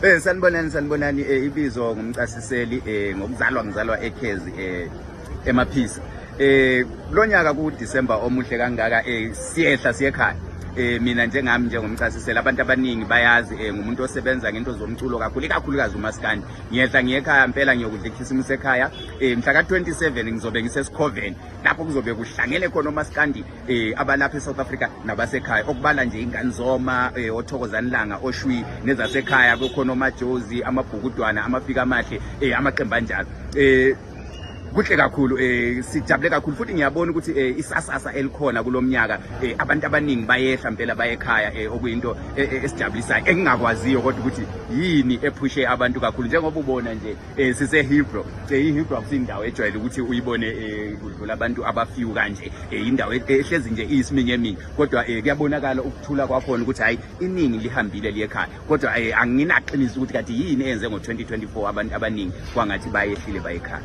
Sanibonani ibizo ngumchasiseli ngizalwa eKhezi emaphisa. Lonyaka ku December omuhle kangaka siyehla siyekhaya. Mina njengami njengomchasiseli abantu abaningi bayazi ngumuntu osebenza ngento zomculo kakhulukazi uMaskandi. Ngiyehla ngiyekhaya impela ngiyokudla ikhisimusi ekhaya. Mhla ka 27 ngizobe ngisesiKhoveni lapho kuzobe kuhlangene khona uMaskandi abalapha eSouth Africa nabasekhaya okubala nje ingane zoma oThokozanilanga oShwi nezasekhaya kukhona oMajozi amabhukudwana amafika amahle amaqembu anjalo. Kuhle kakhulu sijabule kakhulu futhi ngiyabona ukuthi isasasa elikhona kulomnyaka abantu abaningi bayehla impela bayekhaya okuyinto esijabulisayo engingakwaziyo kodwa ukuthi yini ephushe abantu kakhulu njengoba ubona nje sise Hebrew iHebrew akusindawo ejwayele ukuthi uyibone kudlula abantu abafiwe kanje indawo ehlezi nje iyisiminyeminye kodwa kuyabonakala ukuthula kwakhona ukuthi hayi iningi lihambile liyekhaya kodwa anginaqinisa ukuthi kanti yini enze ngo 2024 abantu abaningi kwangathi bayehlile bayekhaya.